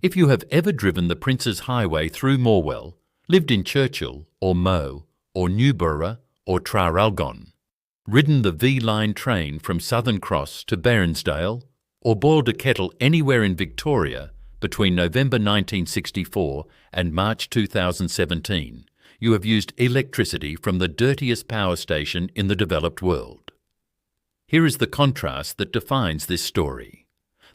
If you have ever driven the Prince's Highway through Morwell, lived in Churchill or Mow or Newborough or Traralgon, ridden the V-Line train from Southern Cross to Bairnsdale, or boiled a kettle anywhere in Victoria between November 1964 and March 2017, you have used electricity from the dirtiest power station in the developed world. Here is the contrast that defines this story.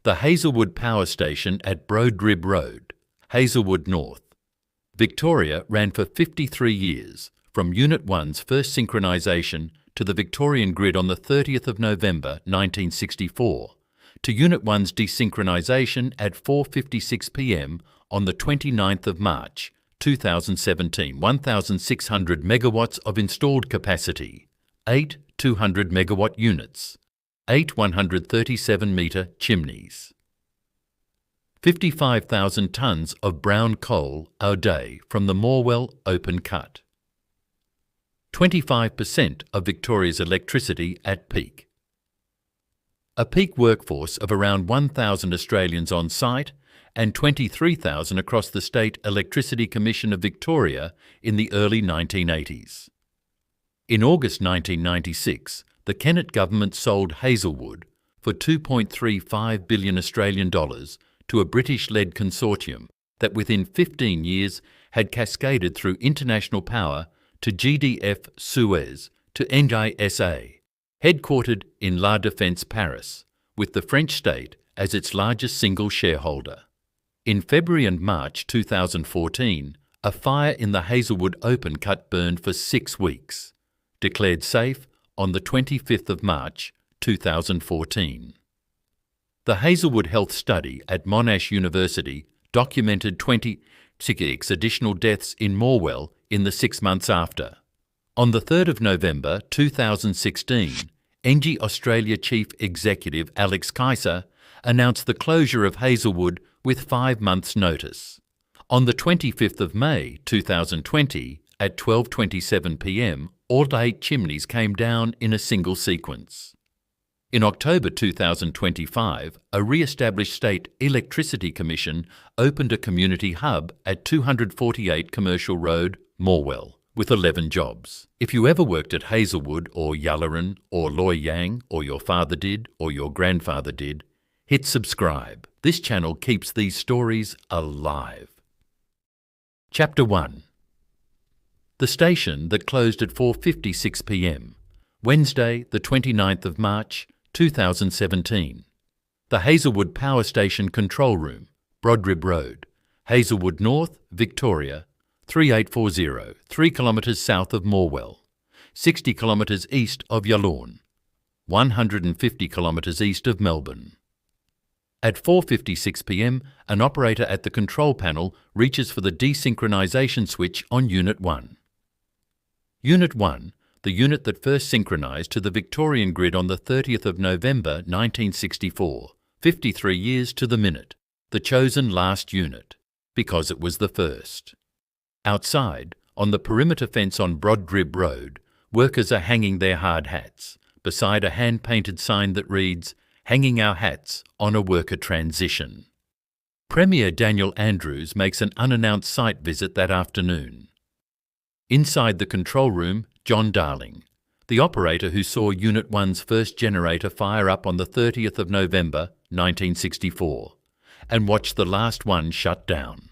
The Hazelwood power station at Brodribb Road, Hazelwood North. Victoria ran for 53 years, from Unit 1's first synchronisation to the Victorian grid on the 30th of November 1964, to Unit 1's desynchronisation at 4:56 p.m. on the 29th of March 2017, 1,600 megawatts of installed capacity, 8 200 megawatt units, 8 137-metre chimneys. 55,000 tonnes of brown coal a day from the Morwell open cut. 25% of Victoria's electricity at peak. A peak workforce of around 1,000 Australians on site and 23,000 across the State Electricity Commission of Victoria in the early 1980s. In August 1996, the Kennett government sold Hazelwood for $2.35 billion Australian dollars to a British-led consortium that within 15 years had cascaded through international power to GDF Suez to Engie SA, headquartered in La Défense, Paris, with the French state as its largest single shareholder. In February and March 2014, a fire in the Hazelwood open cut burned for 6 weeks, declared safe on the 25th of March 2014. The Hazelwood Health Study at Monash University documented 26 additional deaths in Morwell in the 6 months after. On the 3rd of November 2016, Engie Australia Chief Executive Alex Keisser announced the closure of Hazelwood with 5 months' notice. On the 25th of May 2020, at 12:27 p.m, all 8 chimneys came down in a single sequence. In October 2025, a re-established State Electricity Commission opened a community hub at 248 Commercial Road, Morwell, with 11 jobs. If you ever worked at Hazelwood or Yallaran or Loy Yang, or your father did, or your grandfather did, hit subscribe. This channel keeps these stories alive. Chapter 1. The station that closed at 4:56 p.m, Wednesday, the 29th of March, 2017. The Hazelwood Power Station Control Room, Brodribb Road, Hazelwood North, Victoria, 3840, 3 kilometres south of Morwell, 60 kilometres east of Yallaran, 150 kilometres east of Melbourne. At 4:56 p.m, an operator at the control panel reaches for the desynchronisation switch on Unit 1. Unit 1, the unit that first synchronised to the Victorian grid on the 30th of November 1964, 53 years to the minute, the chosen last unit, because it was the first. Outside, on the perimeter fence on Brodribb Road, workers are hanging their hard hats, beside a hand-painted sign that reads, "Hanging our hats on a worker transition." Premier Daniel Andrews makes an unannounced site visit that afternoon. Inside the control room, John Darling, the operator who saw Unit 1's first generator fire up on the 30th of November 1964 and watched the last one shut down.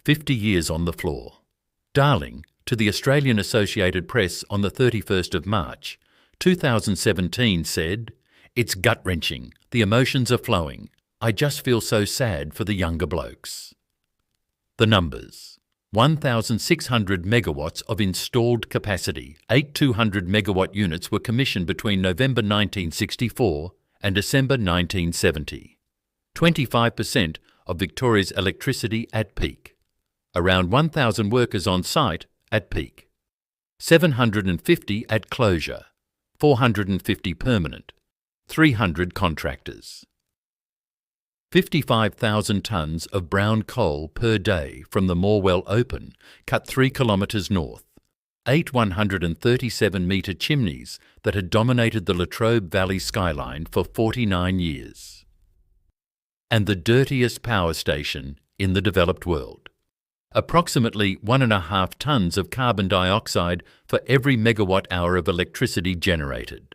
50 years on the floor. Darling, to the Australian Associated Press on the 31st of March 2017 said, "It's gut-wrenching, the emotions are flowing. I just feel so sad for the younger blokes." The numbers. 1,600 megawatts of installed capacity, 8 200 megawatt units were commissioned between November 1964 and December 1970. 25% of Victoria's electricity at peak. Around 1,000 workers on site at peak. 750 at closure, 450 permanent, 300 contractors. 55,000 tonnes of brown coal per day from the Morwell Open, cut 3 kilometres north. 8 137-metre chimneys that had dominated the Latrobe Valley skyline for 49 years. and the dirtiest power station in the developed world. Approximately 1.5 tonnes of carbon dioxide for every megawatt-hour of electricity generated.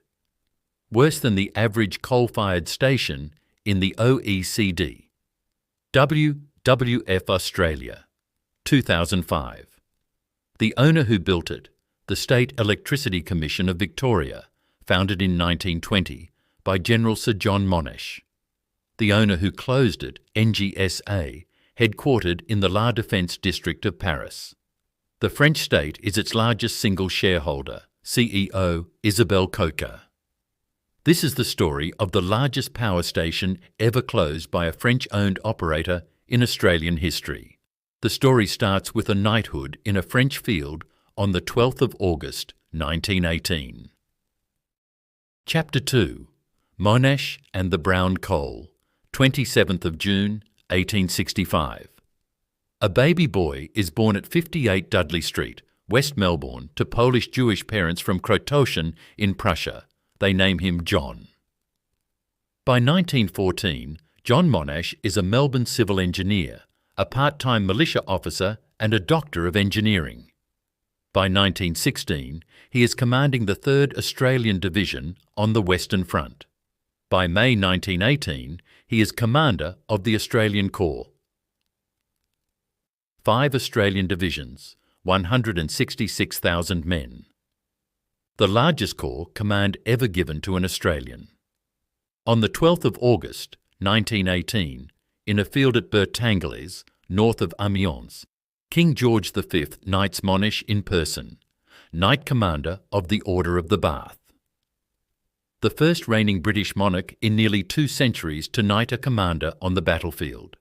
Worse than the average coal-fired station in the OECD. WWF Australia, 2005. The owner who built it, the State Electricity Commission of Victoria, founded in 1920 by General Sir John Monash. The owner who closed it, Engie SA, headquartered in the La Défense district of Paris. The French state is its largest single shareholder, CEO Isabelle Coca. This is the story of the largest power station ever closed by a French-owned operator in Australian history. The story starts with a knighthood in a French field on the 12th of August, 1918. Chapter 2. Monash and the Brown Coal, 27th of June, 1865. A baby boy is born at 58 Dudley Street, West Melbourne, to Polish Jewish parents from Krotoszyn in Prussia. They name him John. By 1914, John Monash is a Melbourne civil engineer, a part-time militia officer and a doctor of engineering. By 1916, he is commanding the 3rd Australian Division on the Western Front. By May 1918, he is commander of the Australian Corps. 5 Australian divisions, 166,000 men. The largest corps command ever given to an Australian. On the 12th of August, 1918, in a field at Bertangeles, north of Amiens, King George V knights Monash in person, Knight Commander of the Order of the Bath. The first reigning British monarch in nearly 2 centuries to knight a commander on the battlefield.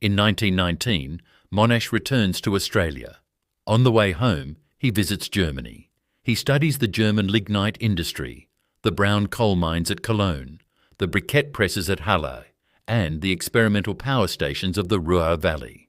In 1919, Monash returns to Australia. On the way home, he visits Germany. He studies the German lignite industry, the brown coal mines at Cologne, the briquette presses at Halle, and the experimental power stations of the Ruhr Valley.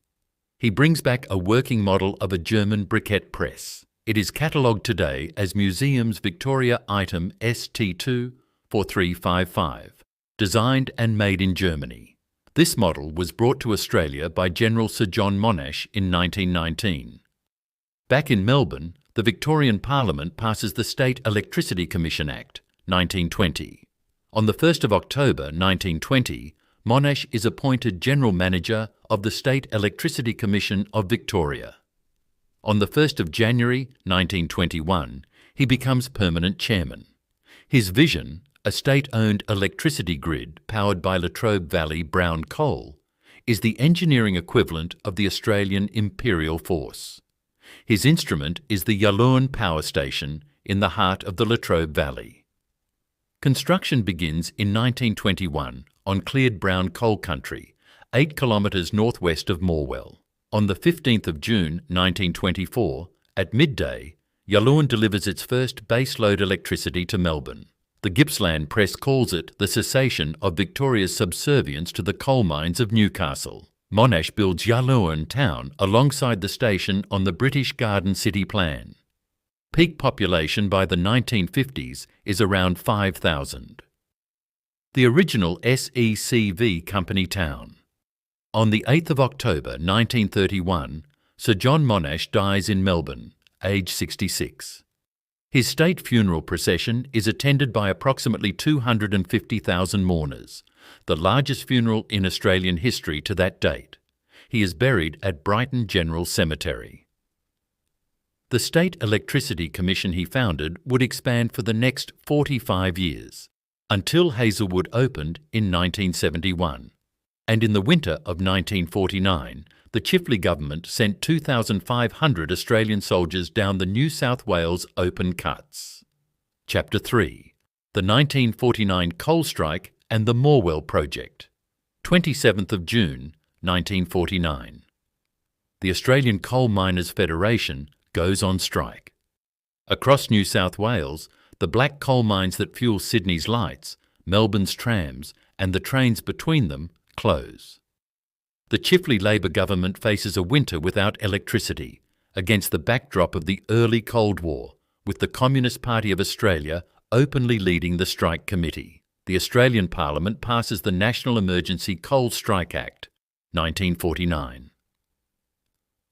He brings back a working model of a German briquette press. It is catalogued today as Museum's Victoria item ST2-4355, designed and made in Germany. This model was brought to Australia by General Sir John Monash in 1919. Back in Melbourne, the Victorian Parliament passes the State Electricity Commission Act, 1920. On the 1st of October 1920, Monash is appointed General Manager of the State Electricity Commission of Victoria. On the 1st of January 1921, he becomes permanent chairman. His vision, a state-owned electricity grid powered by Latrobe Valley brown coal, is the engineering equivalent of the Australian Imperial Force. His instrument is the Yallourn Power Station in the heart of the Latrobe Valley. Construction begins in 1921 on cleared brown coal country, 8 kilometres northwest of Morwell. On the 15th of June 1924, at midday, Yallourn delivers its first baseload electricity to Melbourne. The Gippsland Press calls it the cessation of Victoria's subservience to the coal mines of Newcastle. Monash builds Yallourn town alongside the station on the British Garden City plan. Peak population by the 1950s is around 5,000. The original SECV company town. On the 8th of October 1931, Sir John Monash dies in Melbourne, aged 66. His state funeral procession is attended by approximately 250,000 mourners, the largest funeral in Australian history to that date. He is buried at Brighton General Cemetery. The State Electricity Commission he founded would expand for the next 45 years, until Hazelwood opened in 1971. And in the winter of 1949, the Chifley government sent 2,500 Australian soldiers down the New South Wales open cuts. Chapter 3. The 1949 Coal Strike and the Morwell Project. 27th of June, 1949. The Australian Coal Miners' Federation goes on strike. Across New South Wales, the black coal mines that fuel Sydney's lights, Melbourne's trams, and the trains between them close. The Chifley Labor government faces a winter without electricity against the backdrop of the early Cold War, with the Communist Party of Australia openly leading the strike committee. The Australian Parliament passes the National Emergency Coal Strike Act, 1949.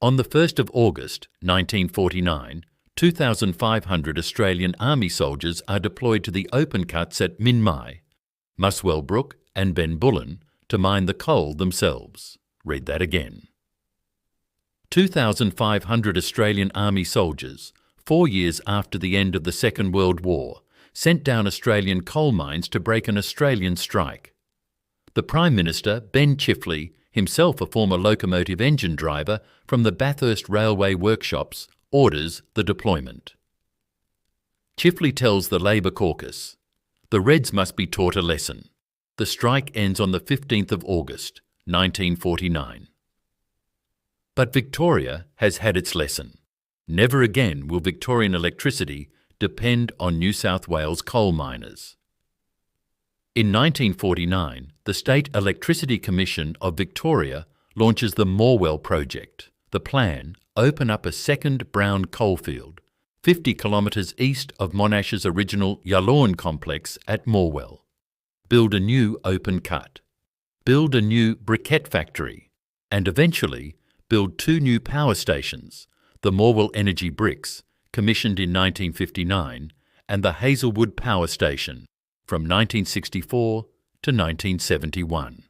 On the 1st of August 1949, 2,500 Australian Army soldiers are deployed to the open cuts at Minmai, Muswell Brook and Benbullen to mine the coal themselves. Read that again. 2,500 Australian Army soldiers, 4 years after the end of the Second World War, sent down Australian coal mines to break an Australian strike. The Prime Minister, Ben Chifley, himself a former locomotive engine driver from the Bathurst Railway workshops, orders the deployment. Chifley tells the Labor caucus, "The Reds must be taught a lesson. The strike ends on the 15th of August, 1949. But Victoria has had its lesson. Never again will Victorian electricity depend on New South Wales coal miners." In 1949, the State Electricity Commission of Victoria launches the Morwell project. The plan: open up a second brown coalfield, 50 kilometres east of Monash's original Yallourn complex at Morwell. Build a new open cut. Build a new briquette factory. And eventually build 2 new power stations, the Morwell Engie bricks, commissioned in 1959, and the Hazelwood power station, from 1964 to 1971.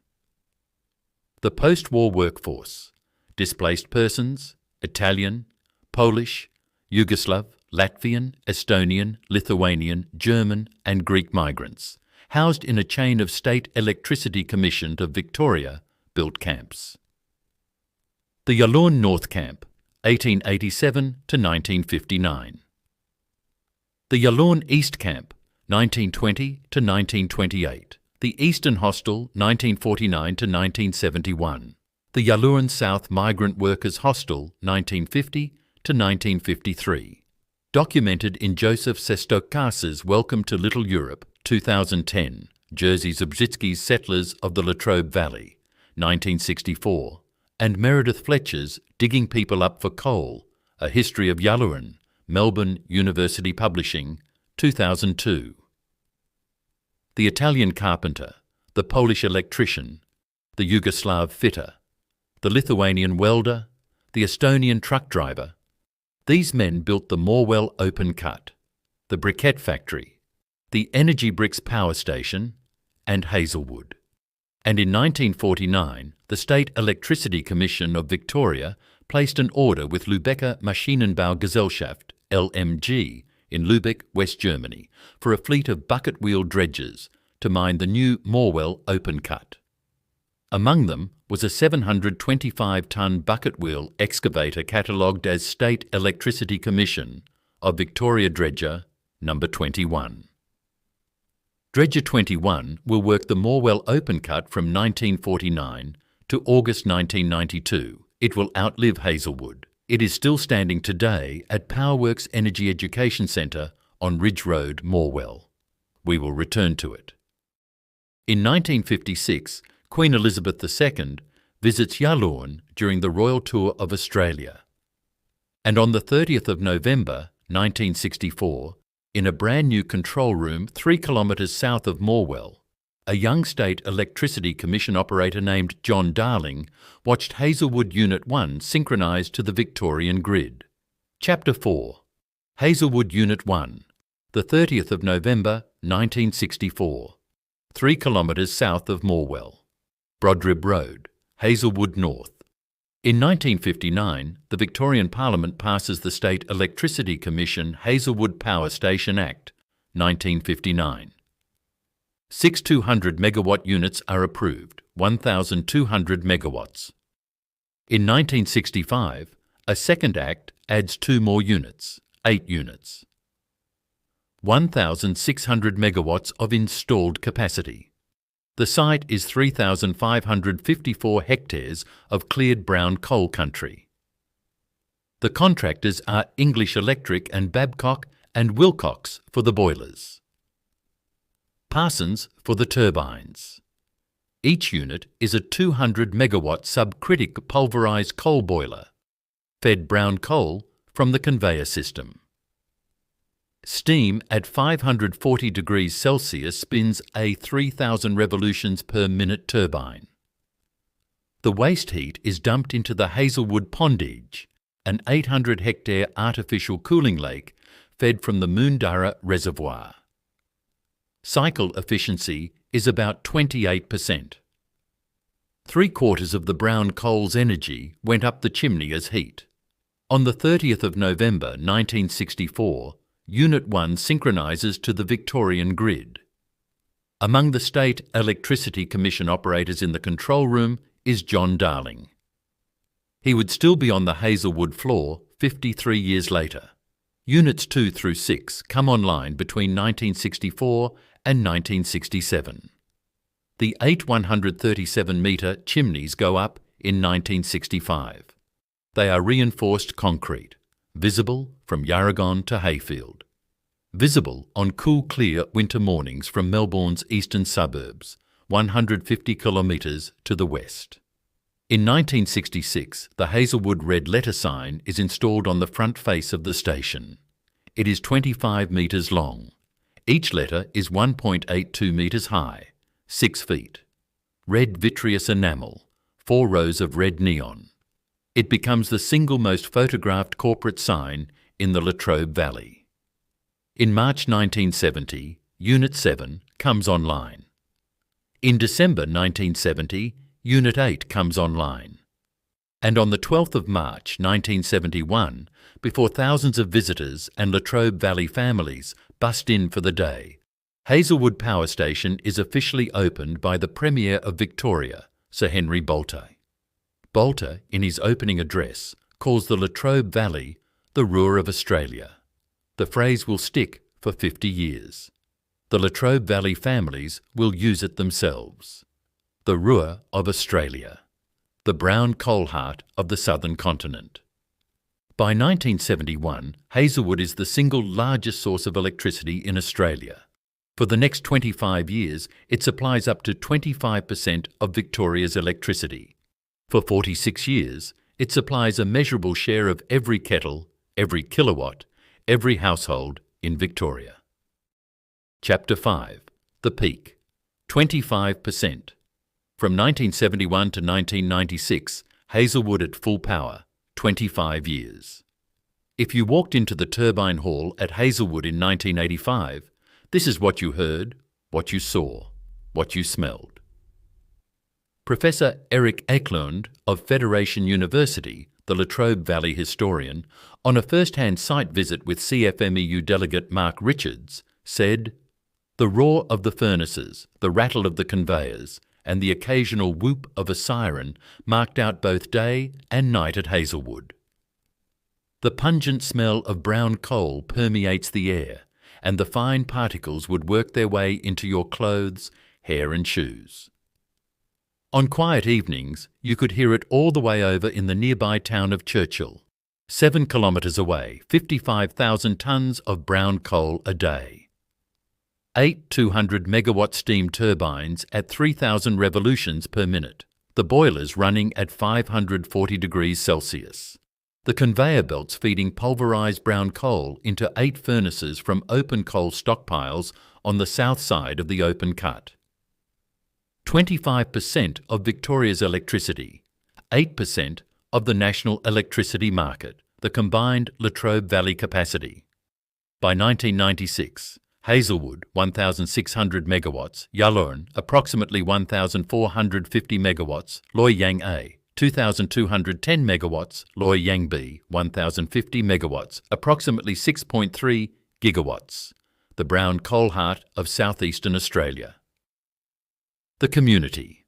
The post-war workforce: displaced persons, Italian, Polish, Yugoslav, Latvian, Estonian, Lithuanian, German and Greek migrants, housed in a chain of State Electricity Commission of Victoria built camps. The Yallourn North Camp, 1887 to 1959. The Yallourn East Camp, 1920 to 1928. The Eastern Hostel, 1949 to 1971. The Yallourn South Migrant Workers Hostel, 1950 to 1953. Documented in Joseph Sestokas's Welcome to Little Europe, 2010, Jerzy Zubrzicki's Settlers of the Latrobe Valley, 1964, and Meredith Fletcher's Digging People Up for Coal, A History of Yallourn, Melbourne University Publishing, 2002. The Italian carpenter, the Polish electrician, the Yugoslav fitter, the Lithuanian welder, the Estonian truck driver. These men built the Morwell open cut, the briquette factory, the Engie bricks power station, and Hazelwood. And in 1949, the State Electricity Commission of Victoria placed an order with Lübecker Maschinenbaugesellschaft, LMG, in Lübeck, West Germany, for a fleet of bucket wheel dredgers to mine the new Morwell open cut. Among them was a 725-tonne bucket wheel excavator catalogued as State Electricity Commission of Victoria Dredger number 21. Dredger 21 will work the Morwell open cut from 1949 to August 1992. It will outlive Hazelwood. It is still standing today at Powerworks Energy Education Centre on Ridge Road, Morwell. We will return to it. In 1956, Queen Elizabeth II visits Yallourn during the Royal Tour of Australia. And on the 30th of November 1964, in a brand new control room 3 kilometres south of Morwell, a young State Electricity Commission operator named John Darling watched Hazelwood Unit 1 synchronised to the Victorian grid. Chapter 4. Hazelwood Unit 1, the 30th of November 1964, 3 kilometres south of Morwell, Brodribb Road, Hazelwood North. In 1959, the Victorian Parliament passes the State Electricity Commission Hazelwood Power Station Act, 1959. 6 200 megawatt units are approved, 1,200 megawatts. In 1965, a second act adds 2 more units, 8 units. 1,600 megawatts of installed capacity. The site is 3,554 hectares of cleared brown coal country. The contractors are English Electric and Babcock and Wilcox for the boilers. Parsons for the turbines. Each unit is a 200 megawatt subcritic pulverised coal boiler, fed brown coal from the conveyor system. Steam at 540 degrees Celsius spins a 3,000 revolutions per minute turbine. The waste heat is dumped into the Hazelwood pondage, an 800-hectare artificial cooling lake fed from the Moondurra Reservoir. Cycle efficiency is about 28%. 3/4 of the brown coal's energy went up the chimney as heat. On the 30th of November 1964, Unit 1 synchronises to the Victorian grid. Among the State Electricity Commission operators in the control room is John Darling. He would still be on the Hazelwood floor 53 years later. Units 2 through 6 come online between 1964 and 1967. The 8 137-metre chimneys go up in 1965. They are reinforced concrete, visible from Yarragon to Hayfield. Visible on cool, clear winter mornings from Melbourne's eastern suburbs, 150 kilometres to the west. In 1966, the Hazelwood red letter sign is installed on the front face of the station. It is 25 metres long. Each letter is 1.82 metres high, 6 feet. Red vitreous enamel, 4 rows of red neon. It becomes the single most photographed corporate sign in the Latrobe Valley. In March 1970, Unit 7 comes online. In December 1970, Unit 8 comes online. And on the 12th of March 1971, before thousands of visitors and Latrobe Valley families bust in for the day, Hazelwood Power Station is officially opened by the Premier of Victoria, Sir Henry Bolter. Bolter, in his opening address, calls the Latrobe Valley the Ruhr of Australia. The phrase will stick for 50 years. The Latrobe Valley families will use it themselves. The Ruhr of Australia, the brown coal heart of the southern continent. By 1971, Hazelwood is the single largest source of electricity in Australia. For the next 25 years, it supplies up to 25% of Victoria's electricity. For 46 years, it supplies a measurable share of every kettle, every kilowatt, every household in Victoria. Chapter 5. The Peak. 25%. From 1971 to 1996, Hazelwood at full power, 25 years. If you walked into the turbine hall at Hazelwood in 1985, this is what you heard, what you saw, what you smelled. Professor Eric Eklund of Federation University, the Latrobe Valley historian, on a first-hand site visit with CFMEU delegate Mark Richards, said, "The roar of the furnaces, the rattle of the conveyors, and the occasional whoop of a siren marked out both day and night at Hazelwood. The pungent smell of brown coal permeates the air, and the fine particles would work their way into your clothes, hair and shoes. On quiet evenings, you could hear it all the way over in the nearby town of Churchill, 7 kilometres away, 55,000 tonnes of brown coal a day. 8 200-megawatt steam turbines at 3,000 revolutions per minute, the boilers running at 540 degrees Celsius. The conveyor belts feeding pulverised brown coal into 8 furnaces from open coal stockpiles on the south side of the open cut. 25% of Victoria's electricity, 8% of the national electricity market, the combined Latrobe Valley capacity. By 1996, Hazelwood 1,600 megawatts, Yallourn approximately 1,450 megawatts, Loy Yang A 2,210 megawatts, Loy Yang B 1,050 megawatts, approximately 6.3 gigawatts, the brown coal heart of southeastern Australia. The community.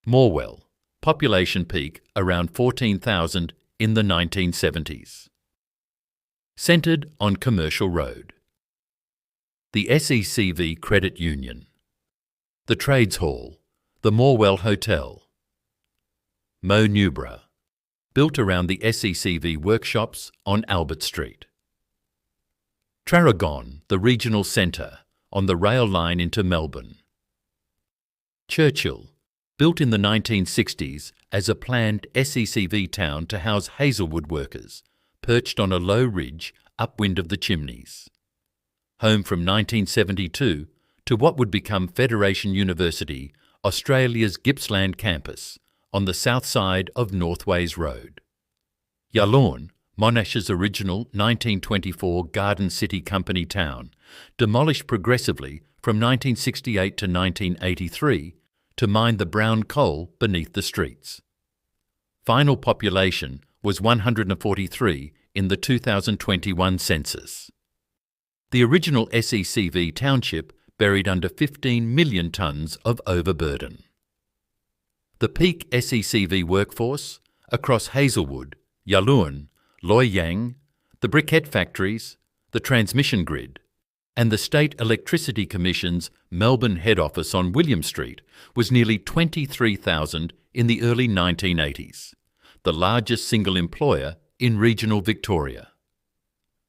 Morwell, population peak around 14,000 in the 1970s. Centred on Commercial Road. The SECV Credit Union. The Trades Hall, the Morwell Hotel. Mo Newborough, built around the SECV workshops on Albert Street. Trarragon, the regional centre, on the rail line into Melbourne. Churchill, built in the 1960s as a planned SECV town to house Hazelwood workers, perched on a low ridge upwind of the chimneys. Home from 1972 to what would become Federation University, Australia's Gippsland campus, on the south side of Northways Road. Yallourn, Monash's original 1924 Garden City Company town, demolished progressively from 1968 to 1983 to mine the brown coal beneath the streets. Final population was 143 in the 2021 census. The original SECV township buried under 15 million tonnes of overburden. The peak SECV workforce across Hazelwood, Yallourn, Loy Yang, the briquette factories, the transmission grid, and the State Electricity Commission's Melbourne head office on William Street was nearly 23,000 in the early 1980s, the largest single employer in regional Victoria.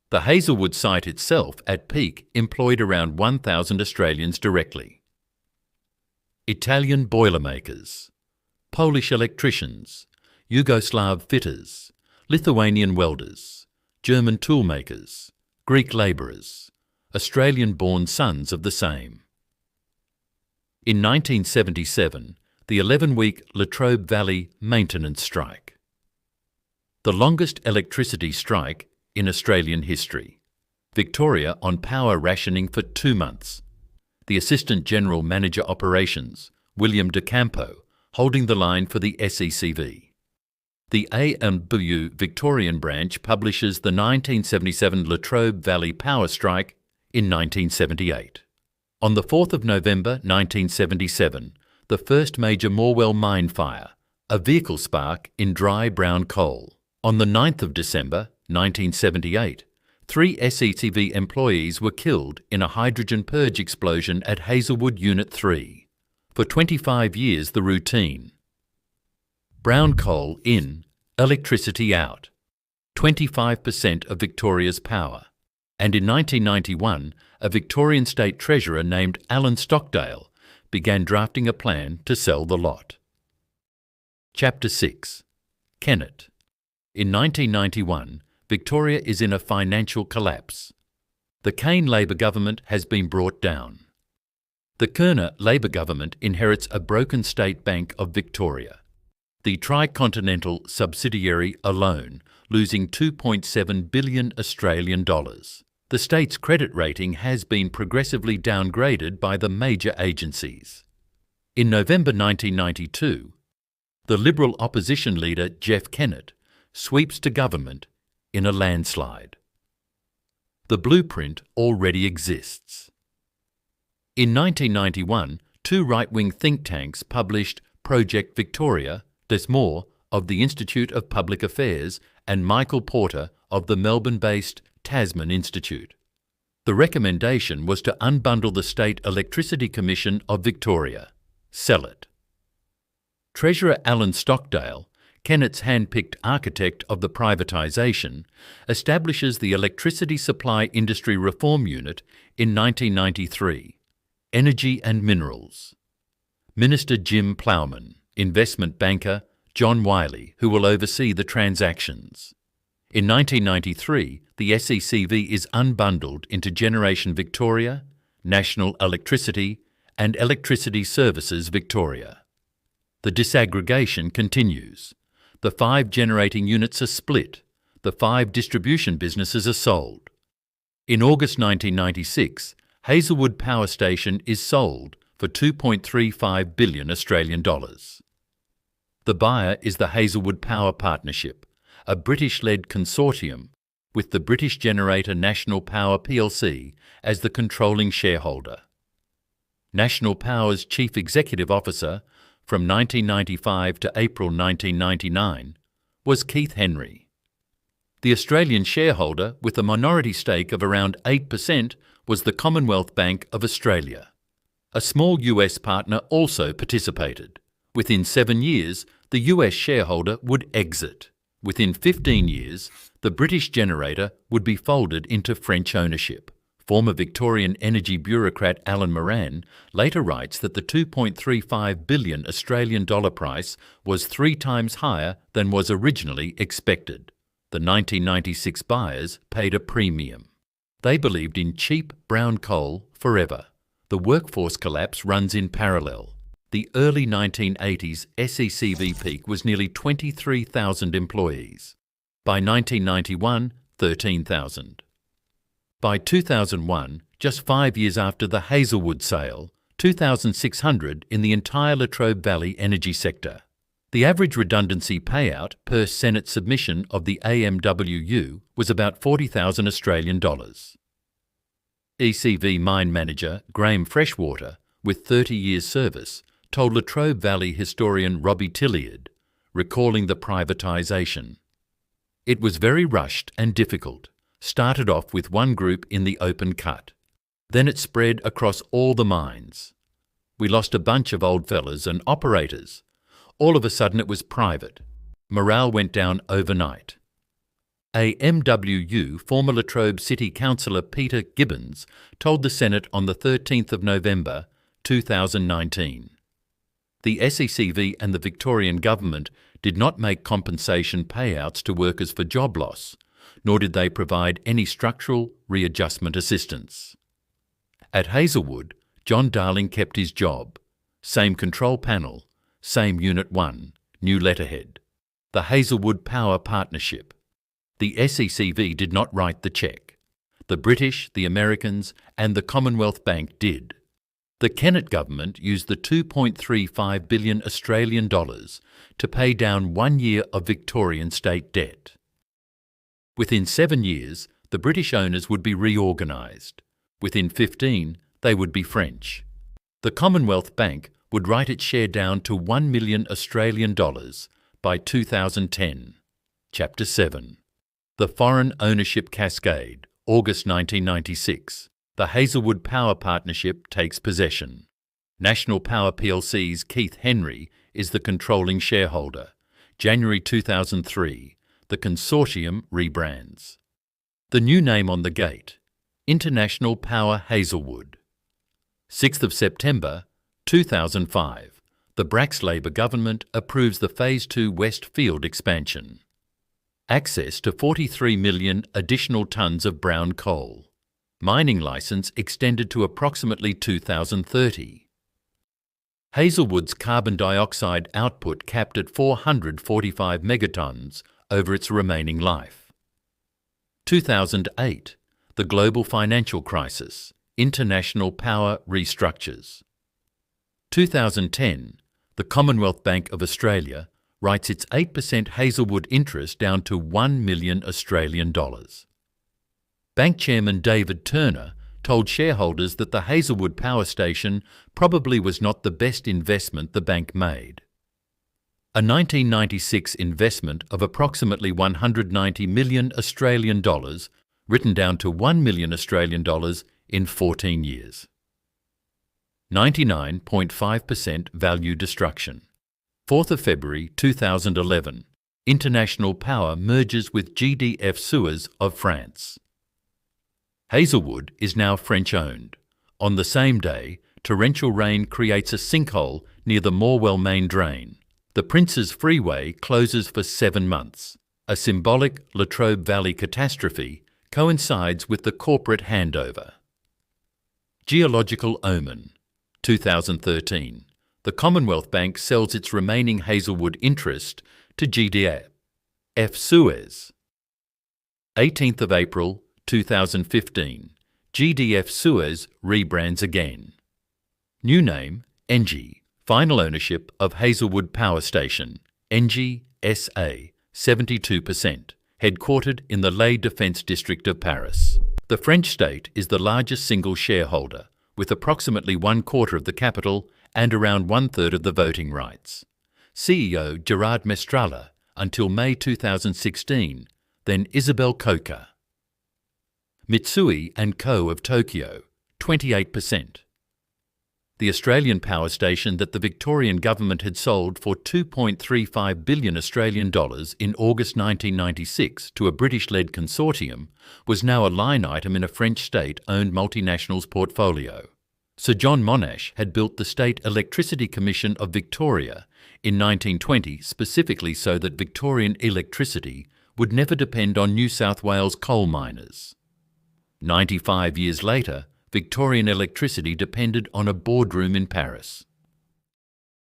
The Hazelwood site itself, at peak, employed around 1,000 Australians directly. Italian boilermakers, Polish electricians, Yugoslav fitters, Lithuanian welders, German toolmakers, Greek labourers, Australian-born sons of the same. In 1977, the 11-week Latrobe Valley maintenance strike. The longest electricity strike in Australian history. Victoria on power rationing for 2 months. The Assistant General Manager Operations, William De Campo, holding the line for the SECV. The A&W Victorian branch publishes the 1977 Latrobe Valley power strike in 1978. On the 4th of November 1977, the first major Morwell mine fire, a vehicle spark in dry brown coal. On the 9th of December 1978, 3 SECV employees were killed in a hydrogen purge explosion at Hazelwood Unit 3. For 25 years the routine. Brown coal in, electricity out. 25% of Victoria's power. And in 1991, a Victorian State Treasurer named Alan Stockdale began drafting a plan to sell the lot. Chapter 6. Kennett. In 1991, Victoria is in a financial collapse. The Kane Labor government has been brought down. The Kerner Labor government inherits a broken State Bank of Victoria. The tricontinental subsidiary alone losing 2.7 billion Australian dollars. The state's credit rating has been progressively downgraded by the major agencies. In November 1992, the Liberal opposition leader Jeff Kennett sweeps to government in a landslide. The blueprint already exists. In 1991, 2 right-wing think tanks published Project Victoria, Des Moore of the Institute of Public Affairs and Michael Porter of the Melbourne-based Tasman Institute. The recommendation was to unbundle the State Electricity Commission of Victoria, sell it. Treasurer Alan Stockdale, Kennett's hand-picked architect of the privatisation, establishes the Electricity Supply Industry Reform Unit in 1993, Energy and Minerals. Minister Jim Plowman, investment banker John Wiley, who will oversee the transactions. In 1993, the SECV is unbundled into Generation Victoria, National Electricity and Electricity Services Victoria. The disaggregation continues. The 5 generating units are split. The 5 distribution businesses are sold. In August 1996, Hazelwood Power Station is sold for 2.35 billion Australian dollars. The buyer is the Hazelwood Power Partnership, a British-led consortium with the British Generator National Power plc as the controlling shareholder. National Power's Chief Executive Officer from 1995 to April 1999 was Keith Henry. The Australian shareholder with a minority stake of around 8% was the Commonwealth Bank of Australia. A small US partner also participated. Within 7 years, the US shareholder would exit. Within 15 years, the British Generator would be folded into French ownership. Former Victorian energy bureaucrat Alan Moran later writes that the 2.35 billion Australian dollar price was 3 times higher than was originally expected. The 1996 buyers paid a premium. They believed in cheap brown coal forever. The workforce collapse runs in parallel. The early 1980s SECV peak was nearly 23,000 employees. By 1991, 13,000. By 2001, just 5 years after the Hazelwood sale, 2,600 in the entire Latrobe Valley energy sector. The average redundancy payout per Senate submission of the AMWU was about 40,000 Australian dollars. ECV mine manager Graham Freshwater, with 30 years' service, told Latrobe Valley historian Robbie Tilliard, recalling the privatisation. It was very rushed and difficult. Started off with one group in the open cut. Then it spread across all the mines. We lost a bunch of old fellas and operators. All of a sudden it was private. Morale went down overnight. A MWU former Latrobe City Councillor Peter Gibbons told the Senate on the 13th of November 2019. The SECV and the Victorian government did not make compensation payouts to workers for job loss, nor did they provide any structural readjustment assistance. At Hazelwood, John Darling kept his job. Same control panel, same Unit 1, new letterhead. The Hazelwood Power Partnership. The SECV did not write the cheque. The British, the Americans and the Commonwealth Bank did. The Kennett government used the 2.35 billion Australian dollars to pay down 1 year of Victorian state debt. Within 7 years, the British owners would be reorganised. Within 15, they would be French. The Commonwealth Bank would write its share down to 1 million Australian dollars by 2010. Chapter 7. The Foreign Ownership Cascade, August 1996. The Hazelwood Power Partnership takes possession. National Power plc's Keith Henry is the controlling shareholder. January 2003. The consortium rebrands. The new name on the gate, International Power Hazelwood. 6th of September 2005. The Bracks Labor government approves the Phase 2 West Field expansion. Access to 43 million additional tonnes of brown coal. Mining licence extended to approximately 2030. Hazelwood's carbon dioxide output capped at 445 megatonnes over its remaining life. 2008. The global financial crisis. International power restructures. 2010. The Commonwealth Bank of Australia writes its 8% Hazelwood interest down to 1 million Australian dollars. Bank Chairman David Turner told shareholders that the Hazelwood power station probably was not the best investment the bank made. A 1996 investment of approximately 190 million Australian dollars written down to 1 million Australian dollars in 14 years. 99.5% value destruction. 4th of February 2011. International Power merges with GDF Suez of France. Hazelwood is now French-owned. On the same day, torrential rain creates a sinkhole near the Morwell main drain. The Princes Freeway closes for 7 months. A symbolic Latrobe Valley catastrophe coincides with the corporate handover. Geological omen. 2013. The Commonwealth Bank sells its remaining Hazelwood interest to GDF Suez. 18th of April 2015. GDF Suez rebrands again. New name, Engie. Final ownership of Hazelwood Power Station, Engie SA, 72%, headquartered in the Les Defense district of Paris. The French state is the largest single shareholder, with approximately 1/4 of the capital and around 1/3 of the voting rights. CEO Gerard Mestralla until May 2016, then Isabel Coca. Mitsui & Co. of Tokyo, 28%. The Australian power station that the Victorian government had sold for 2.35 billion Australian dollars in August 1996 to a British-led consortium was now a line item in a French state-owned multinational's portfolio. Sir John Monash had built the State Electricity Commission of Victoria in 1920 specifically so that Victorian electricity would never depend on New South Wales coal miners. 95 years later, Victorian electricity depended on a boardroom in Paris.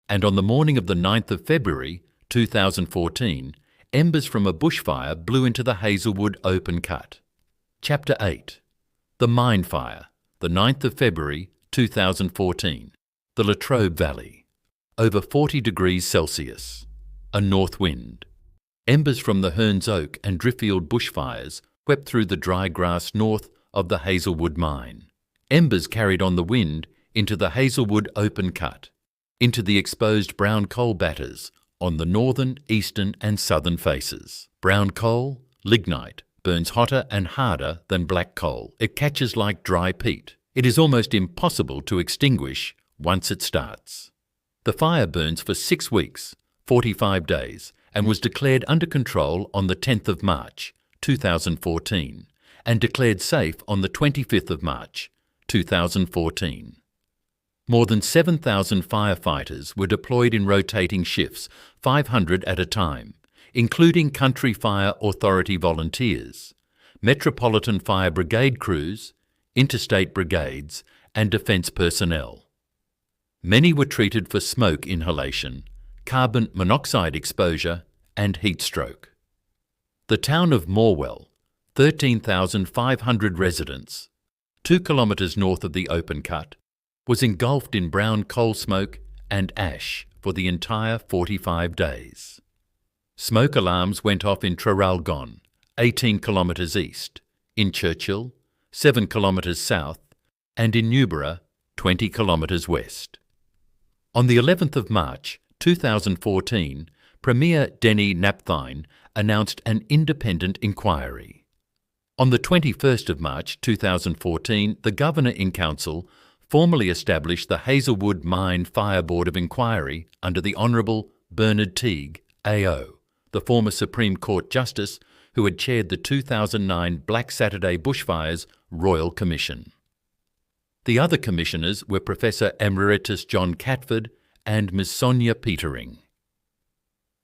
And on the morning of the 9th of February 2014, embers from a bushfire blew into the Hazelwood open cut. Chapter 8. The Mine Fire, the 9th of February 2014. The Latrobe Valley. Over 40 degrees Celsius. A north wind. Embers from the Hearns Oak and Driffield bushfires swept through the dry grass north of the Hazelwood mine. Embers carried on the wind into the Hazelwood open cut, into the exposed brown coal batters on the northern, eastern and southern faces. Brown coal, lignite, burns hotter and harder than black coal. It catches like dry peat. It is almost impossible to extinguish once it starts. The fire burns for 6 weeks, 45 days, and was declared under control on the 10th of March 2014 and declared safe on the 25th of March 2014. More than 7,000 firefighters were deployed in rotating shifts, 500 at a time, including Country Fire Authority volunteers, Metropolitan Fire Brigade crews, interstate brigades and defence personnel. Many were treated for smoke inhalation, carbon monoxide exposure and heat stroke. The town of Morwell, 13,500 residents, 2 kilometres north of the open cut, was engulfed in brown coal smoke and ash for the entire 45 days. Smoke alarms went off in Traralgon, 18 kilometres east, in Churchill, 7 kilometres south, and in Newborough, 20 kilometres west. On the 11th of March 2014, Premier Denny Napthine announced an independent inquiry. On the 21st of March 2014, the Governor-in-Council formally established the Hazelwood Mine Fire Board of Inquiry under the Honourable Bernard Teague, AO, the former Supreme Court Justice who had chaired the 2009 Black Saturday Bushfires Royal Commission. The other commissioners were Professor Emeritus John Catford and Ms Sonia Petering.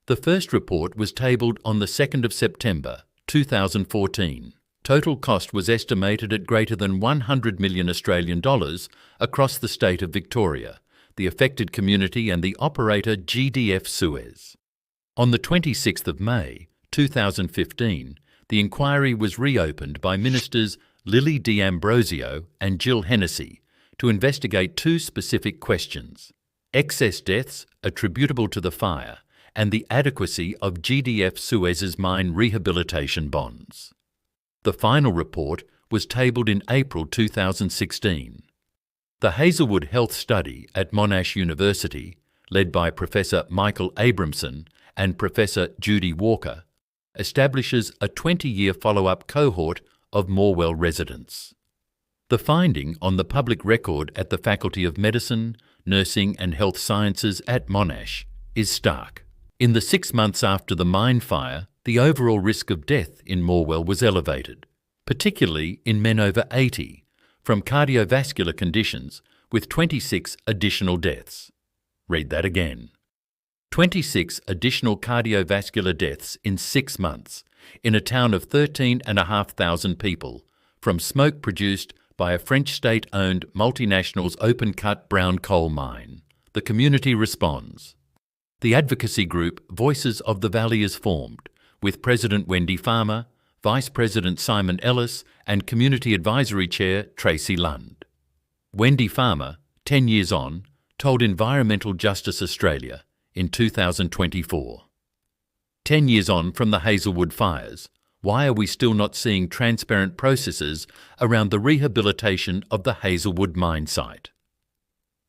The first report was tabled on the 2nd of September 2014. Total cost was estimated at greater than 100 million Australian dollars across the state of Victoria, the affected community and the operator GDF Suez. On the 26th of May 2015, the inquiry was reopened by Ministers Lily D'Ambrosio and Jill Hennessy to investigate 2 specific questions: excess deaths attributable to the fire and the adequacy of GDF Suez's mine rehabilitation bonds. The final report was tabled in April 2016. The Hazelwood Health Study at Monash University, led by Professor Michael Abramson and Professor Judy Walker, establishes a 20-year follow-up cohort of Morwell residents. The finding on the public record at the Faculty of Medicine, Nursing and Health Sciences at Monash is stark. In the 6 months after the mine fire, the overall risk of death in Morwell was elevated, particularly in men over 80, from cardiovascular conditions, with 26 additional deaths. Read that again. 26 additional cardiovascular deaths in 6 months in a town of 13,500 people from smoke produced by a French state-owned multinational's open-cut brown coal mine. The community responds. The advocacy group Voices of the Valley is formed, with President Wendy Farmer, Vice President Simon Ellis and Community Advisory Chair Tracy Lund. Wendy Farmer, 10 years on, told Environmental Justice Australia in 2024. 10 years on from the Hazelwood fires, why are we still not seeing transparent processes around the rehabilitation of the Hazelwood mine site?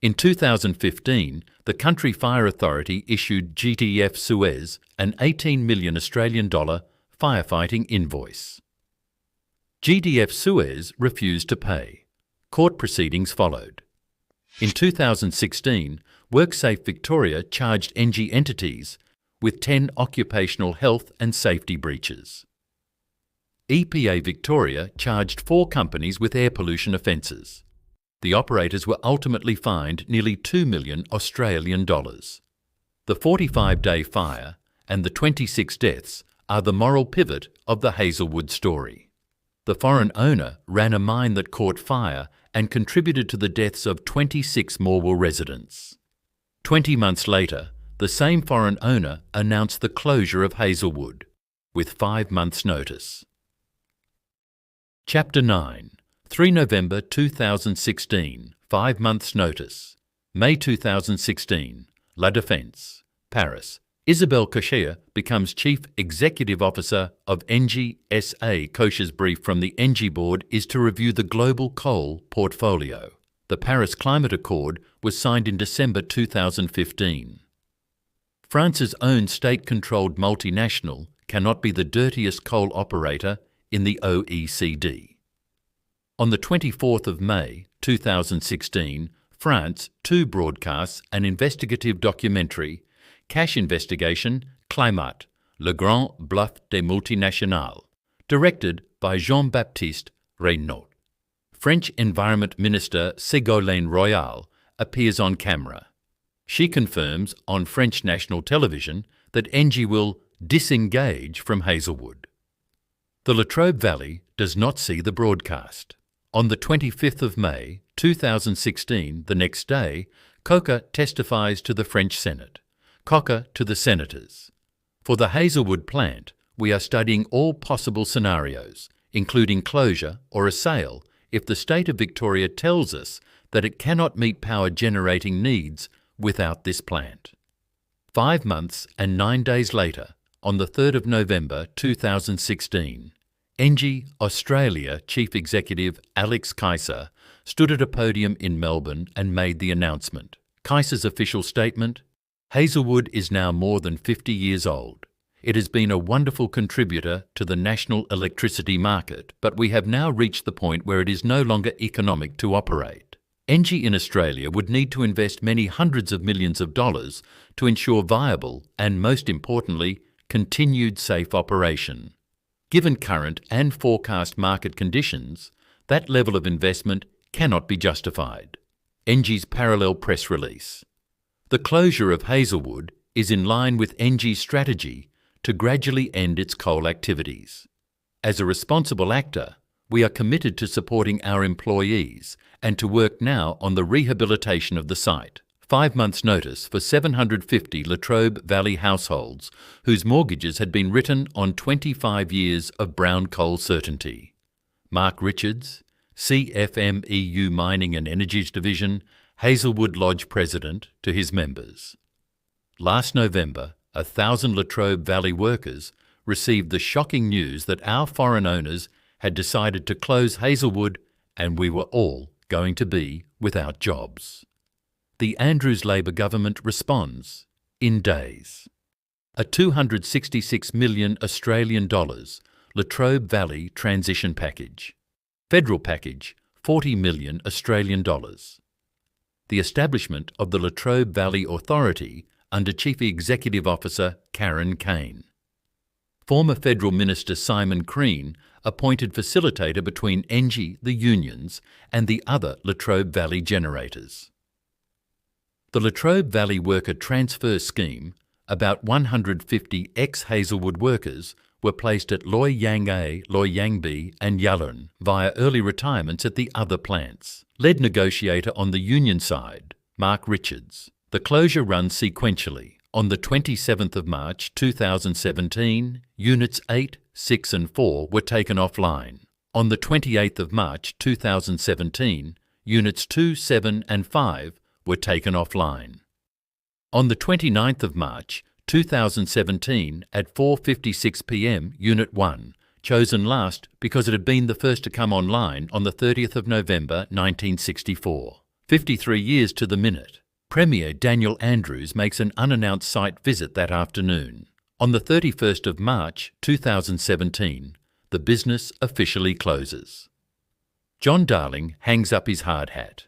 In 2015, the Country Fire Authority issued GDF Suez an 18 million Australian dollar firefighting invoice. GDF Suez refused to pay. Court proceedings followed. In 2016, WorkSafe Victoria charged Engie entities with 10 occupational health and safety breaches. EPA Victoria charged 4 companies with air pollution offences. The operators were ultimately fined nearly 2 million Australian dollars. The 45-day fire and the 26 deaths are the moral pivot of the Hazelwood story. The foreign owner ran a mine that caught fire and contributed to the deaths of 26 Morwell residents. 20 months later, the same foreign owner announced the closure of Hazelwood, with 5 months' notice. Chapter 9. 3 November 2016, 5 months' notice. May 2016, La Défense, Paris. Isabelle Keisser becomes Chief Executive Officer of Engie SA. Keisser's brief from the Engie board is to review the global coal portfolio. The Paris Climate Accord was signed in December 2015. France's own state-controlled multinational cannot be the dirtiest coal operator in the OECD. On the 24th of May 2016, France 2 broadcasts an investigative documentary, Cash Investigation, Climate, Le Grand Bluff des Multinationales, directed by Jean-Baptiste Reynaud. French Environment Minister Ségolène Royal appears on camera. She confirms on French national television that Engie will disengage from Hazelwood. The Latrobe Valley does not see the broadcast. On the 25th of May 2016, the next day, Keisser testifies to the French Senate. Keisser to the senators. For the Hazelwood plant, we are studying all possible scenarios, including closure or a sale, if the state of Victoria tells us that it cannot meet power generating needs without this plant. 5 months and 9 days later, on the 3rd of November 2016, Engie Australia Chief Executive Alex Keisser stood at a podium in Melbourne and made the announcement. Keisser's official statement: Hazelwood is now more than 50 years old. It has been a wonderful contributor to the national electricity market, but we have now reached the point where it is no longer economic to operate. Engie in Australia would need to invest many hundreds of millions of dollars to ensure viable and, most importantly, continued safe operation. Given current and forecast market conditions, that level of investment cannot be justified. Engie's parallel press release. The closure of Hazelwood is in line with Engie's strategy to gradually end its coal activities. As a responsible actor, we are committed to supporting our employees and to work now on the rehabilitation of the site. 5 months' notice for 750 Latrobe Valley households whose mortgages had been written on 25 years of brown coal certainty. Mark Richards, CFMEU Mining and Energies Division, Hazelwood Lodge President, to his members. Last November, 1,000 Latrobe Valley workers received the shocking news that our foreign owners had decided to close Hazelwood and we were all going to be without jobs. The Andrews Labor government responds in days. A $266 million Australian dollars Latrobe Valley transition package. Federal package, 40 million Australian dollars. The establishment of the Latrobe Valley Authority under Chief Executive Officer Karen Kane. Former Federal Minister Simon Crean appointed facilitator between Engie, the unions, and the other Latrobe Valley generators. The Latrobe Valley Worker Transfer Scheme, about 150 ex-Hazelwood workers were placed at Loy Yang A, Loy Yang B and Yallourn via early retirements at the other plants. Lead negotiator on the union side, Mark Richards. The closure runs sequentially. On the 27th of March 2017, Units 8, 6 and 4 were taken offline. On the 28th of March 2017, Units 2, 7 and 5 were taken offline. On the 29th of March 2017 at 4:56 p.m, Unit 1, chosen last because it had been the first to come online on the 30th of November 1964. 53 years to the minute. Premier Daniel Andrews makes an unannounced site visit that afternoon. On the 31st of March 2017, the business officially closes. John Darling hangs up his hard hat.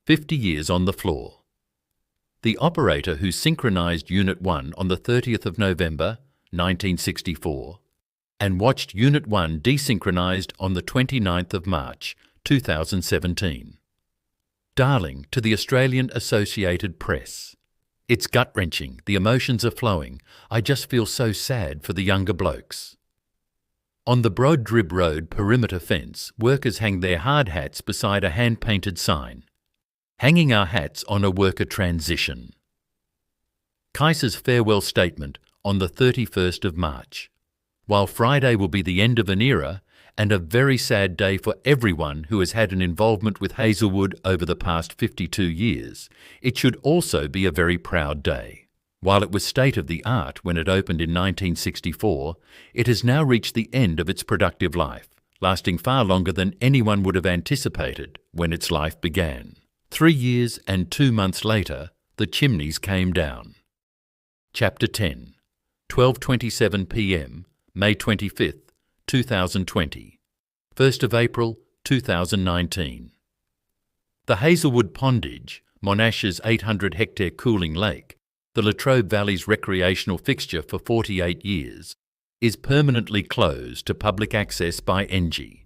50 years on the floor. The operator who synchronised Unit 1 on the 30th of November 1964 and watched Unit 1 desynchronised on the 29th of March 2017. Darling to the Australian Associated Press. It's gut-wrenching, the emotions are flowing. I just feel so sad for the younger blokes. On the Brodribb Road perimeter fence, workers hang their hard hats beside a hand-painted sign. Hanging our hats on a worker transition. Keisser's farewell statement on the 31st of March. While Friday will be the end of an era and a very sad day for everyone who has had an involvement with Hazelwood over the past 52 years, it should also be a very proud day. While it was state-of-the-art when it opened in 1964, it has now reached the end of its productive life, lasting far longer than anyone would have anticipated when its life began. 3 years and 2 months later, the chimneys came down. Chapter 10. 12:27 p.m., May 25th, 2020. 1st of April, 2019. The Hazelwood Pondage, Monash's 800-hectare cooling lake, the Latrobe Valley's recreational fixture for 48 years, is permanently closed to public access by Engie.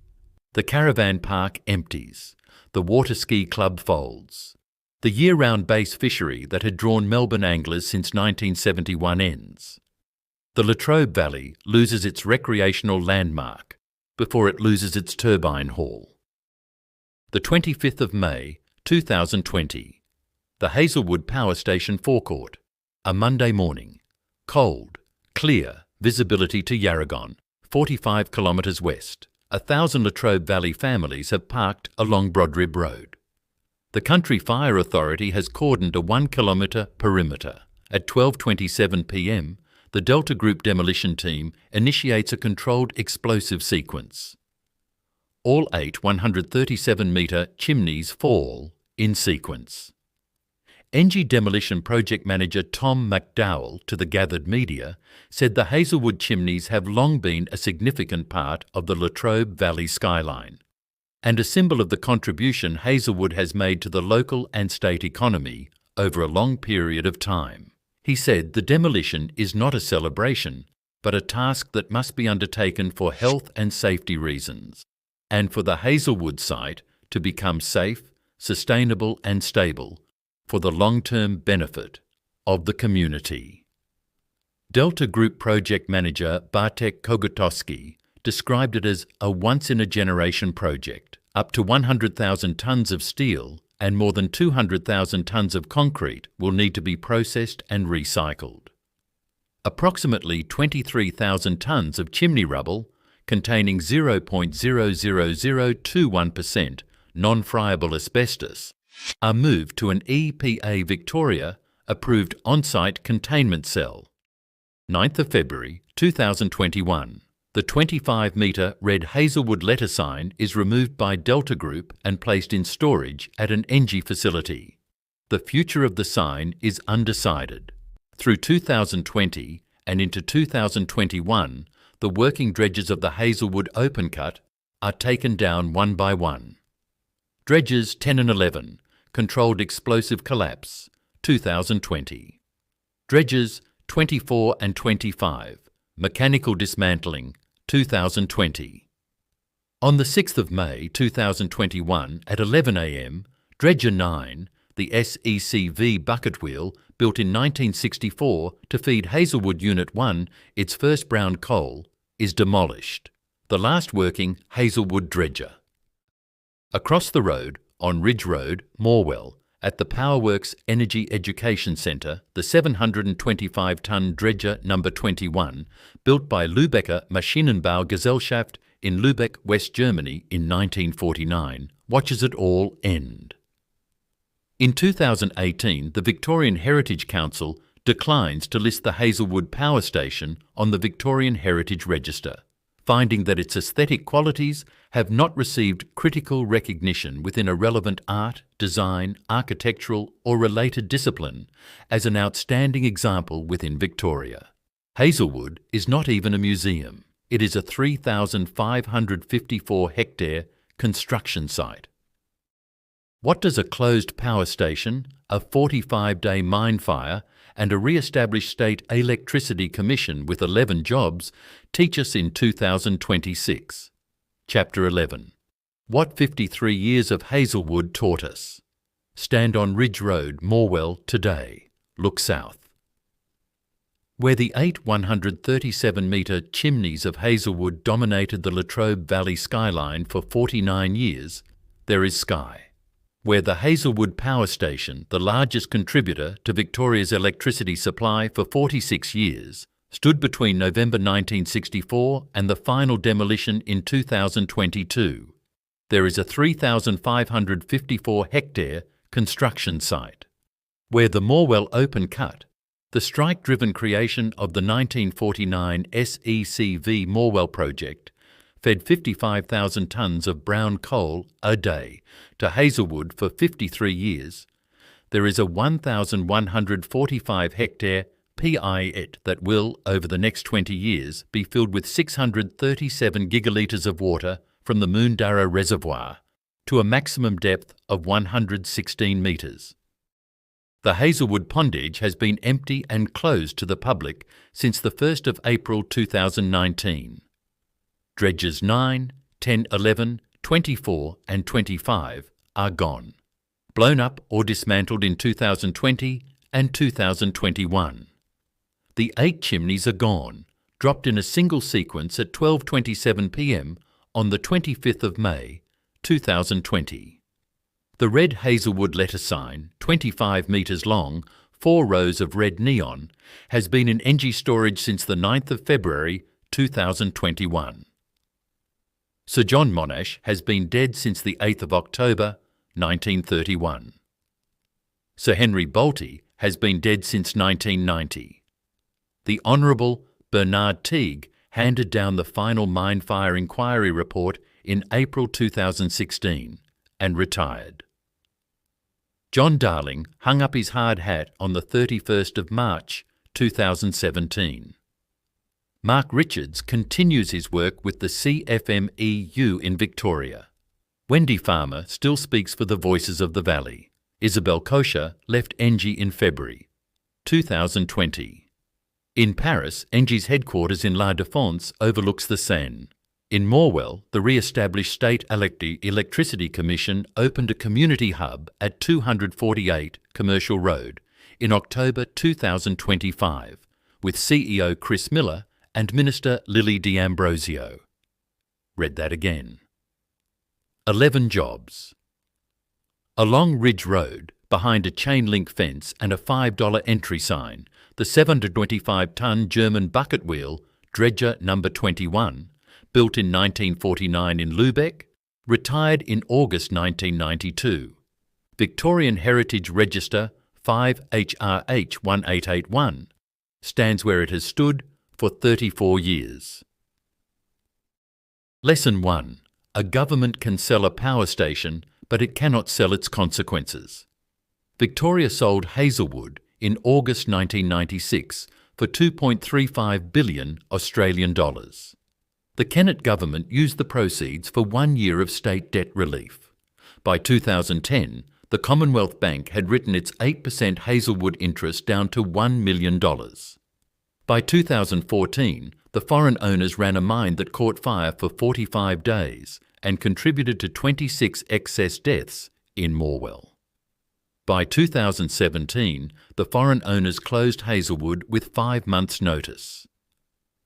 The caravan park empties. The water ski club folds. The year-round bass fishery that had drawn Melbourne anglers since 1971 ends. The Latrobe Valley loses its recreational landmark before it loses its turbine hall. The 25th of May, 2020. The Hazelwood Power Station forecourt. A Monday morning. Cold, clear, visibility to Yarragon, 45 kilometres west. 1,000 Latrobe Valley families have parked along Brodribb Road. The Country Fire Authority has cordoned a 1-kilometre perimeter. At 12:27 p.m, the Delta Group demolition team initiates a controlled explosive sequence. All 8 137-metre chimneys fall in sequence. Engie Demolition Project Manager Tom McDowell, to the gathered media, said the Hazelwood chimneys have long been a significant part of the Latrobe Valley skyline, and a symbol of the contribution Hazelwood has made to the local and state economy over a long period of time. He said the demolition is not a celebration, but a task that must be undertaken for health and safety reasons, and for the Hazelwood site to become safe, sustainable and stable for the long-term benefit of the community. Delta Group Project Manager Bartek Kogutowski described it as a once-in-a-generation project. Up to 100,000 tonnes of steel and more than 200,000 tonnes of concrete will need to be processed and recycled. Approximately 23,000 tonnes of chimney rubble containing 0.00021% non-friable asbestos are moved to an EPA Victoria approved on-site containment cell. 9th of February 2021. The 25-metre red Hazelwood letter sign is removed by Delta Group and placed in storage at an Engie facility. The future of the sign is undecided. Through 2020 and into 2021, the working dredges of the Hazelwood open cut are taken down one by one. Dredges 10 and 11, Controlled Explosive Collapse, 2020. Dredges 24 and 25, Mechanical Dismantling, 2020. On the 6th of May 2021 at 11 a.m, Dredger 9, the SECV bucket wheel built in 1964 to feed Hazelwood Unit 1 its first brown coal, is demolished. The last working Hazelwood dredger. Across the road, on Ridge Road, Morwell, at the Powerworks Energy Education Centre, the 725-tonne dredger number 21, built by Lübecker Maschinenbau Gesellschaft in Lübeck, West Germany in 1949, watches it all end. In 2018, the Victorian Heritage Council declines to list the Hazelwood Power Station on the Victorian Heritage Register, finding that its aesthetic qualities have not received critical recognition within a relevant art, design, architectural or related discipline as an outstanding example within Victoria. Hazelwood is not even a museum. It is a 3,554-hectare construction site. What does a closed power station, a 45-day mine fire and a re-established State Electricity Commission with 11 jobs teach us in 2026? Chapter 11. What 53 years of Hazelwood taught us. Stand on Ridge Road, Morwell, today. look south. Where the 8 137-metre chimneys of Hazelwood dominated the Latrobe Valley skyline for 49 years, there is sky. Where the Hazelwood Power Station, the largest contributor to Victoria's electricity supply for 46 years, stood between November 1964 and the final demolition in 2022, there is a 3,554-hectare construction site. Where the Morwell open cut, the strike-driven creation of the 1949 SECV Morwell project, fed 55,000 tonnes of brown coal a day to Hazelwood for 53 years, there is a 1,145-hectare PIET that will, over the next 20 years, be filled with 637 gigalitres of water from the Moondarra Reservoir to a maximum depth of 116 metres. The Hazelwood pondage has been empty and closed to the public since the 1st of April 2019. Dredges 9, 10, 11, 24 and 25 are gone, blown up or dismantled in 2020 and 2021. The 8 chimneys are gone, dropped in a single sequence at 12:27 p.m. on the 25th of May, 2020. The red Hazelwood letter sign, 25 metres long, 4 rows of red neon, has been in Engie storage since the 9th of February 2021. Sir John Monash has been dead since the 8th of October 1931. Sir Henry Bolte has been dead since 1990. The Honourable Bernard Teague handed down the final mine fire inquiry report in April 2016 and retired. John Darling hung up his hard hat on the 31st of March 2017. Mark Richards continues his work with the CFMEU in Victoria. Wendy Farmer still speaks for the Voices of the Valley. Isabel Kosher left Engie in February 2020. In Paris, Engie's headquarters in La Défense overlooks the Seine. In Morwell, the re-established State Electricity Commission opened a community hub at 248 Commercial Road in October 2025 with CEO Chris Miller and Minister Lily D'Ambrosio. Read that again. 11 jobs. Along Ridge Road, behind a chain-link fence and a $5 entry sign, the 725-tonne German bucket wheel, Dredger No. 21, built in 1949 in Lübeck, retired in August 1992. Victorian Heritage Register 5HRH 1881, stands where it has stood for 34 years. Lesson 1. A government can sell a power station, but it cannot sell its consequences. Victoria sold Hazelwood in August 1996 for $2.35 billion Australian dollars. The Kennett government used the proceeds for 1 year of state debt relief. By 2010, the Commonwealth Bank had written its 8% Hazelwood interest down to $1 million. By 2014, the foreign owners ran a mine that caught fire for 45 days and contributed to 26 excess deaths in Morwell. By 2017, the foreign owners closed Hazelwood with 5 months' notice.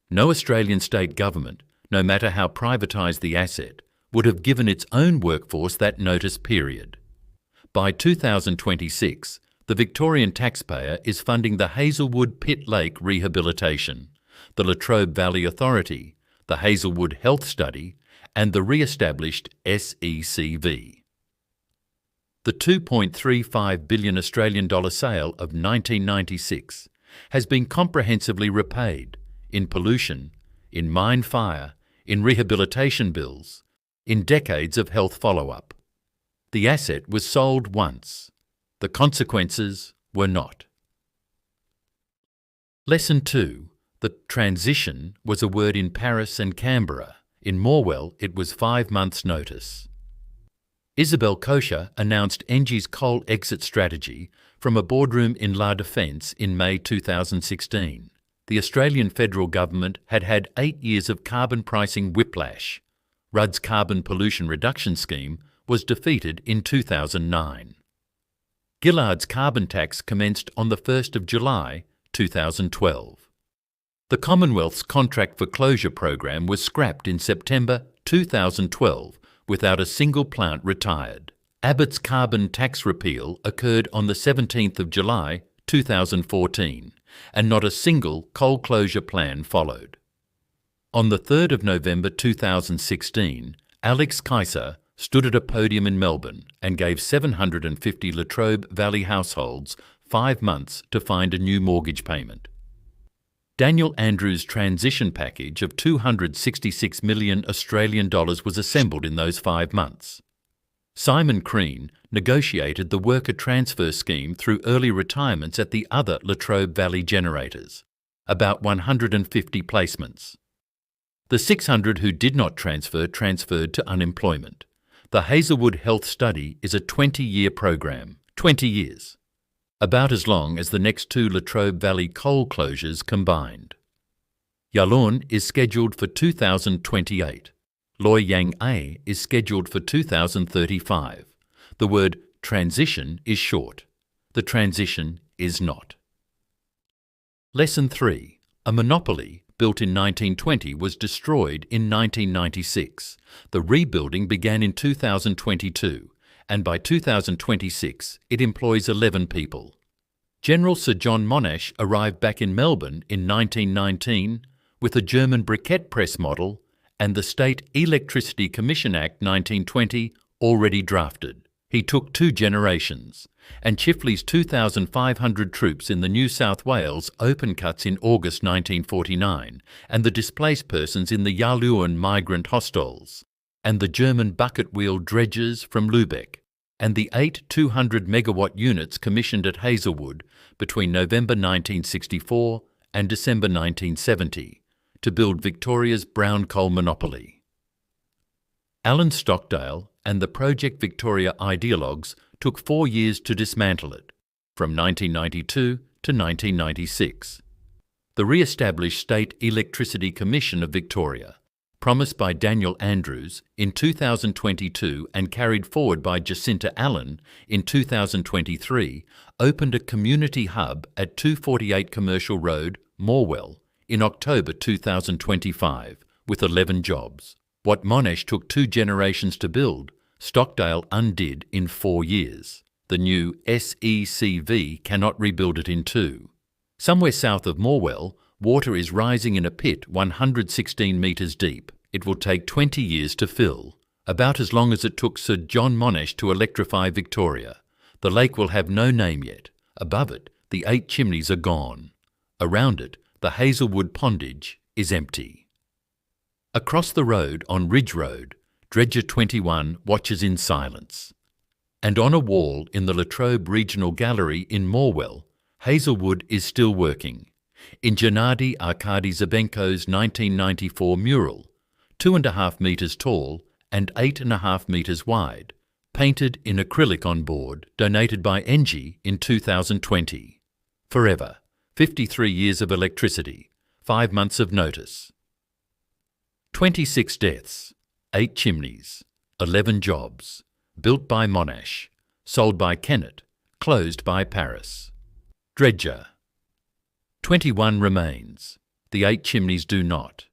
No Australian state government, no matter how privatised the asset, would have given its own workforce that notice period. By 2026, the Victorian taxpayer is funding the Hazelwood Pit Lake rehabilitation, the Latrobe Valley Authority, the Hazelwood Health Study, and the re-established SECV. The $2.35 billion Australian dollar sale of 1996 has been comprehensively repaid in pollution, in mine fire, in rehabilitation bills, in decades of health follow-up. The asset was sold once. The consequences were not. Lesson 2. The transition was a word in Paris and Canberra. In Morwell, it was 5 months' notice. Isabel Kosher announced Engie's coal exit strategy from a boardroom in La Défense in May 2016. The Australian federal government had had 8 years of carbon pricing whiplash. Rudd's carbon pollution reduction scheme was defeated in 2009. Gillard's carbon tax commenced on the 1st of July 2012. The Commonwealth's contract for closure program was scrapped in September 2012 without a single plant retired. Abbott's carbon tax repeal occurred on the 17th of July 2014, and not a single coal closure plan followed. On the 3rd of November 2016, Alex Keisser stood at a podium in Melbourne and gave 750 Latrobe Valley households 5 months to find a new mortgage payment. Daniel Andrews' transition package of 266 million Australian dollars was assembled in those 5 months. Simon Crean negotiated the worker transfer scheme through early retirements at the other Latrobe Valley generators, about 150 placements. The 600 who did not transferred to unemployment. The Hazelwood Health Study is a 20-year program, 20 years, about as long as the next 2 Latrobe Valley coal closures combined. Yallourn is scheduled for 2028. Loy Yang A is scheduled for 2035. The word transition is short. The transition is not. Lesson 3. A monopoly built in 1920 was destroyed in 1996. The rebuilding began in 2022, and by 2026 it employs 11 people. General Sir John Monash arrived back in Melbourne in 1919 with a German briquette press model and the State Electricity Commission Act 1920 already drafted. He took 2 generations, and Chifley's 2,500 troops in the New South Wales open cuts in August 1949, and the displaced persons in the Yallourn migrant hostels, and the German bucket wheel dredgers from Lübeck, and the 8 200-megawatt units commissioned at Hazelwood between November 1964 and December 1970 to build Victoria's brown coal monopoly. Alan Stockdale and the Project Victoria ideologues took 4 years to dismantle it, from 1992 to 1996. The re-established State Electricity Commission of Victoria, promised by Daniel Andrews in 2022 and carried forward by Jacinta Allen in 2023, opened a community hub at 248 Commercial Road, Morwell, in October 2025, with 11 jobs. What Monash took 2 generations to build, Stockdale undid in 4 years. The new SECV cannot rebuild it in 2. Somewhere south of Morwell, water is rising in a pit 116 metres deep. It will take 20 years to fill, about as long as it took Sir John Monash to electrify Victoria. The lake will have no name yet. Above it, the 8 chimneys are gone. Around it, the Hazelwood pondage is empty. Across the road on Ridge Road, Dredger 21 watches in silence. And on a wall in the Latrobe Regional Gallery in Morwell, Hazelwood is still working. In Gennady Arkady Zabenko's 1994 mural, 2.5 metres tall and 8.5 metres wide, painted in acrylic on board, donated by Engie in 2020. Forever, 53 years of electricity, 5 months of notice. 26 deaths, 8 chimneys, 11 jobs, built by Monash, sold by Kennett, closed by Paris. Dredger. 21 remains, the 8 chimneys do not.